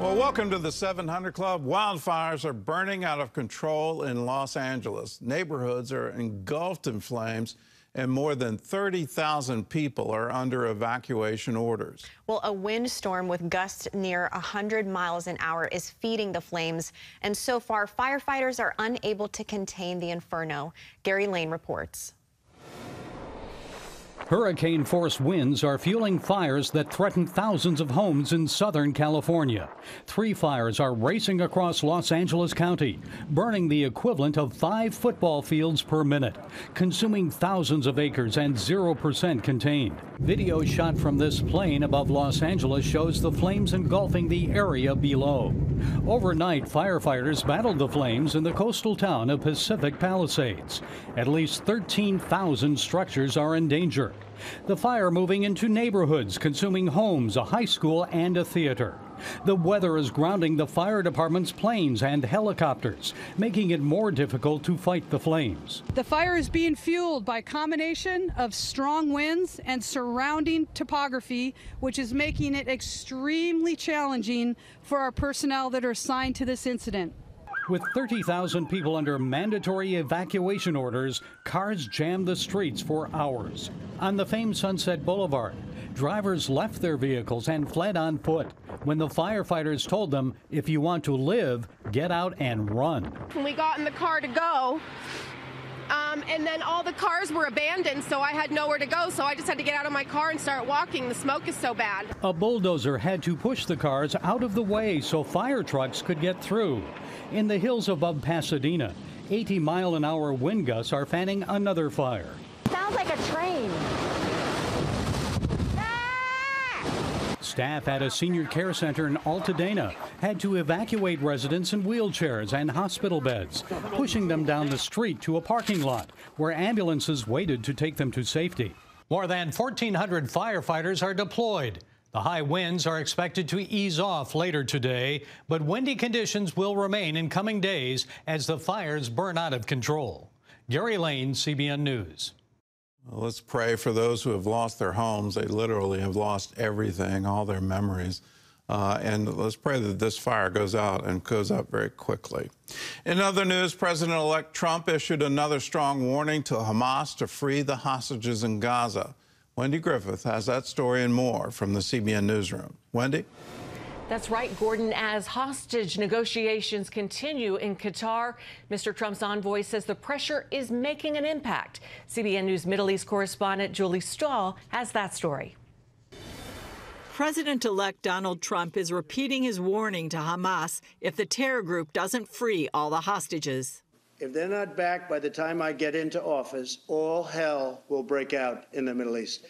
Well, welcome to the 700 Club. Wildfires are burning out of control in Los Angeles. Neighborhoods are engulfed in flames, and more than 30,000 people are under evacuation orders. Well, a windstorm with gusts near 100 miles an hour is feeding the flames, and so far, firefighters are unable to contain the inferno. Gary Lane reports. Hurricane-force winds are fueling fires that threaten thousands of homes in Southern California. 3 fires are racing across Los Angeles County, burning the equivalent of 5 football fields per minute, consuming thousands of acres and 0% contained. Video shot from this plane above Los Angeles shows the flames engulfing the area below. Overnight, firefighters battled the flames in the coastal town of Pacific Palisades. At least 13,000 structures are in danger. The fire moving into neighborhoods, consuming homes, a high school, and a theater. The weather is grounding the fire department's planes and helicopters, making it more difficult to fight the flames. The fire is being fueled by a combination of strong winds and surrounding topography, which is making it extremely challenging for our personnel that are assigned to this incident. With 30,000 people under mandatory evacuation orders, cars jammed the streets for hours. On the famed Sunset Boulevard, drivers left their vehicles and fled on foot when the firefighters told them, if you want to live, get out and run. When we got in the car to go, and then all the cars were abandoned, so I had nowhere to go, so I just had to get out of my car and start walking. The smoke is so bad. A bulldozer had to push the cars out of the way so fire trucks could get through. In the hills above Pasadena, 80-mile-an-hour wind gusts are fanning another fire. Sounds like a train. Staff at a senior care center in Altadena had to evacuate residents in wheelchairs and hospital beds, pushing them down the street to a parking lot where ambulances waited to take them to safety. More than 1,400 firefighters are deployed. The high winds are expected to ease off later today, but windy conditions will remain in coming days as the fires burn out of control. Gary Lane, CBN News. Well, let's pray for those who have lost their homes. They literally have lost everything, all their memories. And let's pray that this fire goes out and goes out very quickly. In other news, President-elect Trump issued another strong warning to Hamas to free the hostages in Gaza. Wendy Griffith has that story and more from the CBN Newsroom. Wendy? That's right, Gordon. As hostage negotiations continue in Qatar, Mr. Trump's envoy says the pressure is making an impact. CBN News Middle East correspondent Julie Stahl has that story. President-elect Donald Trump is repeating his warning to Hamas if the terror group doesn't free all the hostages. If they're not back by the time I get into office, all hell will break out in the Middle East.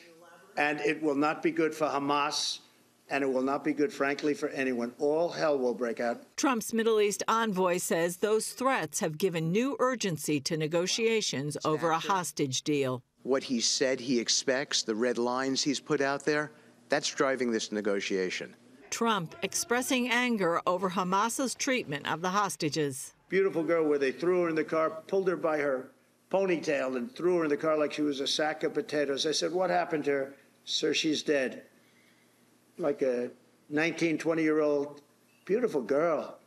And it will not be good for Hamas, and it will not be good, frankly, for anyone. All hell will break out. Trump's Middle East envoy says those threats have given new urgency to negotiations over a hostage deal. What he said he expects, the red lines he's put out there, that's driving this negotiation. Trump expressing anger over Hamas's treatment of the hostages. Beautiful girl where they threw her in the car, pulled her by her ponytail and threw her in the car like she was a sack of potatoes. I said, what happened to her? Sir, she's dead. Like a 19, 20-year-old beautiful girl.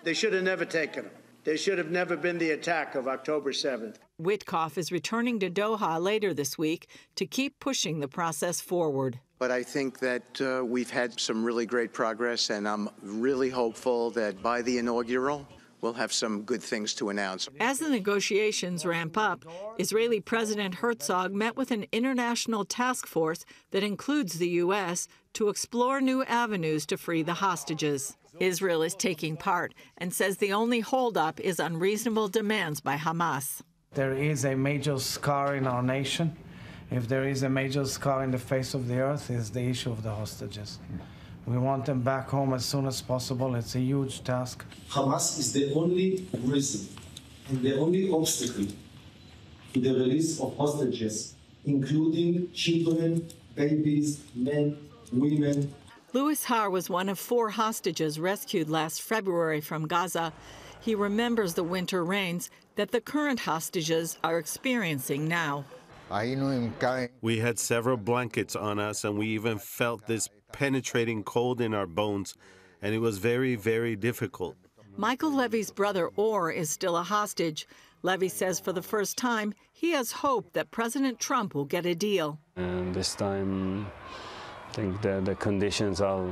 They should have never taken her. They should have never been the attack of October 7th. Witkoff is returning to Doha later this week to keep pushing the process forward. But I think that we've had some really great progress, and I'm really hopeful that by the inaugural, we'll have some good things to announce. As the negotiations ramp up, Israeli President Herzog met with an international task force that includes the U.S. to explore new avenues to free the hostages. Israel is taking part and says the only holdup is unreasonable demands by Hamas. There is a major scar in our nation. If there is a major scar in the face of the earth, it's the issue of the hostages. We want them back home as soon as possible. It's a huge task. Hamas is the only reason and the only obstacle to the release of hostages, including children, babies, men, women. Louis Har was one of 4 hostages rescued last February from Gaza. He remembers the winter rains that the current hostages are experiencing now. We had several blankets on us, and we even felt this penetrating cold in our bones. and it was very, very difficult. Michael Levy's brother, Orr, is still a hostage. Levy says for the first time, he has hope that President Trump will get a deal. And this time, I think the conditions are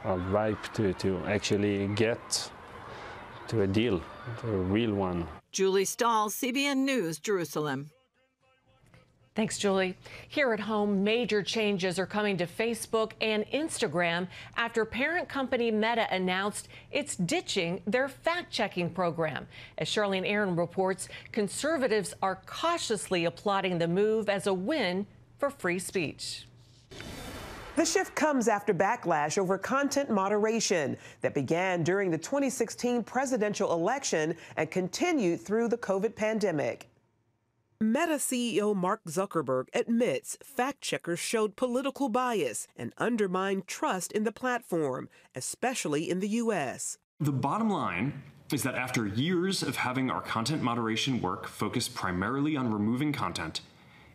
ripe to actually get to a deal, to a real one. Julie Stahl, CBN News, Jerusalem. Thanks, Julie. Here at home, major changes are coming to Facebook and Instagram after parent company Meta announced it's ditching their fact-checking program. As Charlene Aaron reports, conservatives are cautiously applauding the move as a win for free speech. The shift comes after backlash over content moderation that began during the 2016 presidential election and continued through the COVID pandemic. Meta CEO Mark Zuckerberg admits fact-checkers showed political bias and undermined trust in the platform, especially in the U.S. The bottom line is that after years of having our content moderation work focus primarily on removing content,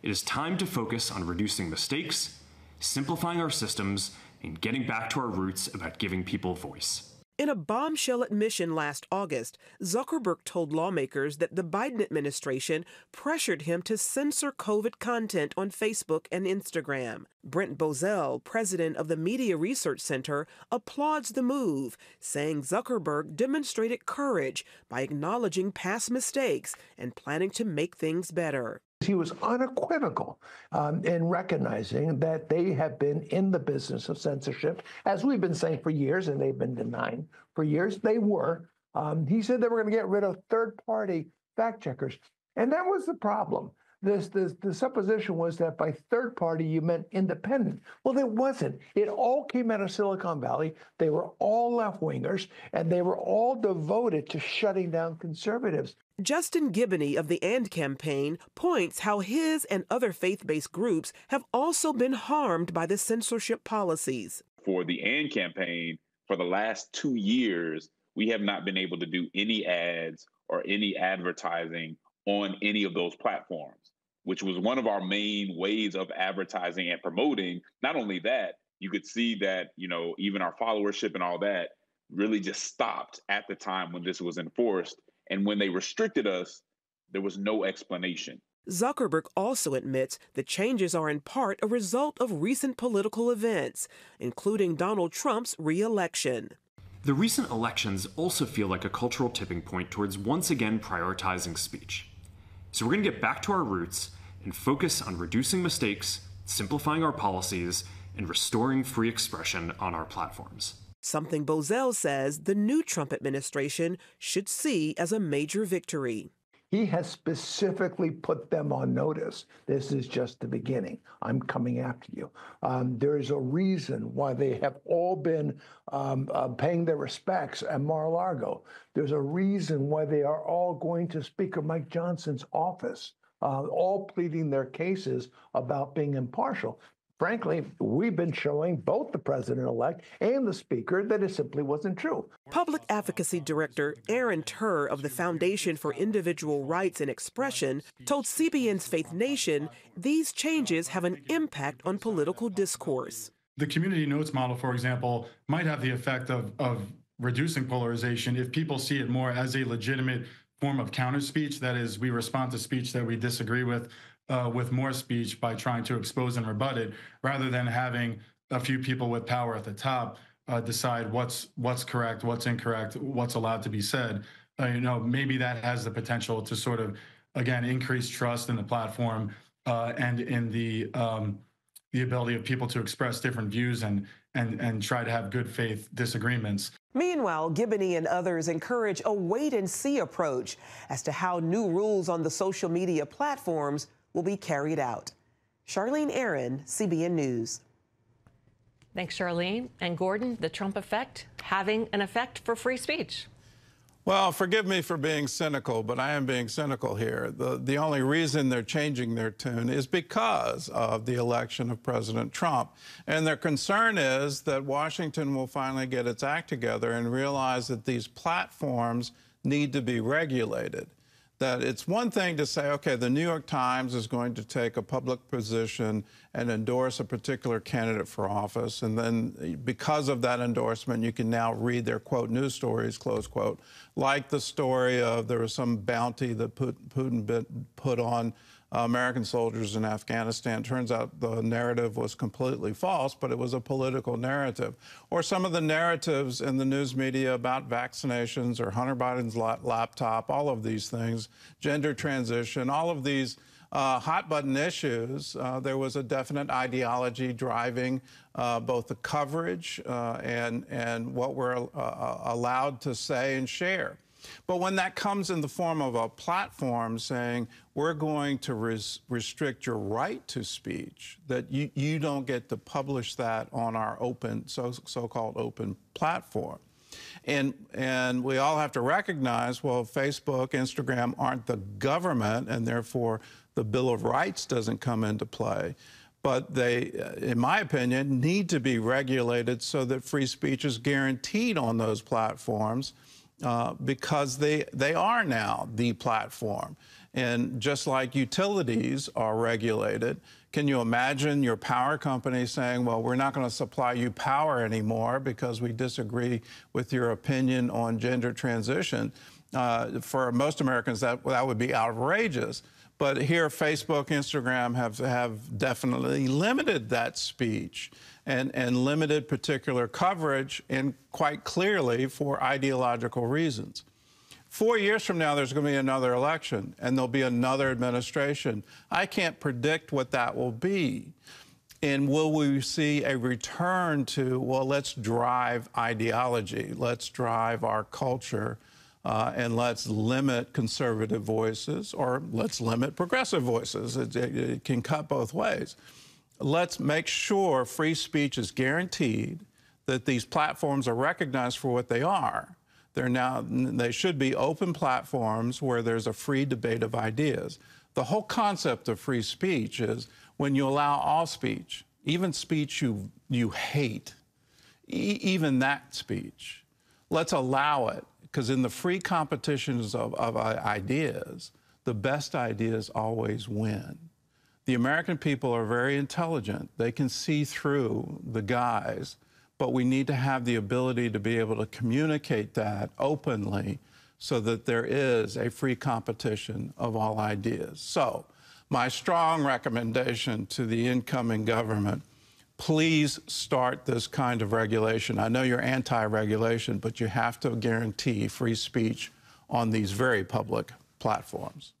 it is time to focus on reducing mistakes, simplifying our systems, and getting back to our roots about giving people voice. In a bombshell admission last August, Zuckerberg told lawmakers that the Biden administration pressured him to censor COVID content on Facebook and Instagram. Brent Bozell, president of the Media Research Center, applauds the move, saying Zuckerberg demonstrated courage by acknowledging past mistakes and planning to make things better. He was unequivocal in recognizing that they have been in the business of censorship, as we've been saying for years, and they've been denying for years. They were. He said they were going to get rid of third-party fact-checkers, and that was the problem. The supposition was that by third party, you meant independent. Well, it wasn't. It all came out of Silicon Valley. They were all left-wingers, and they were all devoted to shutting down conservatives. Justin Giboney of the AND campaign points how his and other faith-based groups have also been harmed by the censorship policies. For the AND campaign, for the last 2 years, we have not been able to do any ads or any advertising on any of those platforms, which was one of our main ways of advertising and promoting. Not only that, you could see that, even our followership and all that really just stopped at the time when this was enforced. And when they restricted us, there was no explanation. Zuckerberg also admits the changes are in part a result of recent political events, including Donald Trump's re-election. The recent elections also feel like a cultural tipping point towards once again prioritizing speech. So we're going to get back to our roots and focus on reducing mistakes, simplifying our policies, and restoring free expression on our platforms. Something Bozell says the new Trump administration should see as a major victory. He has specifically put them on notice. This is just the beginning. I'm coming after you. There is a reason why they have all been paying their respects at Mar-a-Lago. There's a reason why they are all going to Speaker Mike Johnson's office, all pleading their cases about being impartial. Frankly, we've been showing both the president-elect and the speaker that it simply wasn't true. Public advocacy director Aaron Turr of the Foundation for Individual Rights and Expression told CBN's Faith Nation these changes have an impact on political discourse. The community notes model, for example, might have the effect of reducing polarization if people see it more as a legitimate form of counter speech. That is, we respond to speech that we disagree with more speech by trying to expose and rebut it, rather than having a few people with power at the top decide what's correct, what's incorrect, what's allowed to be said. Maybe that has the potential to sort of, again, increase trust in the platform and in the ability of people to express different views and try to have good faith disagreements. Meanwhile, Giboney and others encourage a wait-and-see approach as to how new rules on the social media platforms will be carried out. Charlene Aaron, CBN News. Thanks, Charlene. And Gordon, the Trump effect having an effect for free speech. Well, forgive me for being cynical, but I am being cynical here. The only reason they're changing their tune is because of the election of President Trump. And their concern is that Washington will finally get its act together and realize that these platforms need to be regulated. that it's one thing to say, okay, the New York Times is going to take a public position and endorse a particular candidate for office, and then because of that endorsement, you can now read their, quote, news stories, close quote, like the story of there was some bounty that Putin put on American soldiers in Afghanistan. Turns out the narrative was completely false, but it was a political narrative. Or some of the narratives in the news media about vaccinations or Hunter Biden's laptop, all of these things, gender transition, all of these hot button issues. There was a definite ideology driving both the coverage and what we're allowed to say and share. But when that comes in the form of a platform saying, we're going to restrict your right to speech, that you don't get to publish that on our open, so-called open platform. And we all have to recognize, well, Facebook, Instagram aren't the government, and therefore the Bill of Rights doesn't come into play. But they, in my opinion, need to be regulated so that free speech is guaranteed on those platforms. Because they are now the platform. And just like utilities are regulated, can you imagine your power company saying, well, we're not going to supply you power anymore because we disagree with your opinion on gender transition? For most Americans, that would be outrageous. But here, Facebook, Instagram have definitely limited that speech and limited particular coverage, and quite clearly for ideological reasons. 4 years from now, there's going to be another election, and there'll be another administration. I can't predict what that will be. And will we see a return to, well, let's drive ideology, let's drive our culture, and let's limit conservative voices, or let's limit progressive voices. It can cut both ways. Let's make sure free speech is guaranteed, that these platforms are recognized for what they are. They should be open platforms where there's a free debate of ideas. The whole concept of free speech is when you allow all speech, even speech you hate, even that speech, let's allow it, because in the free competitions of ideas, the best ideas always win. The American people are very intelligent. They can see through the guise, but we need to have the ability to be able to communicate that openly so that there is a free competition of all ideas. So, my strong recommendation to the incoming government, please start this kind of regulation. I know you're anti-regulation, but you have to guarantee free speech on these very public platforms.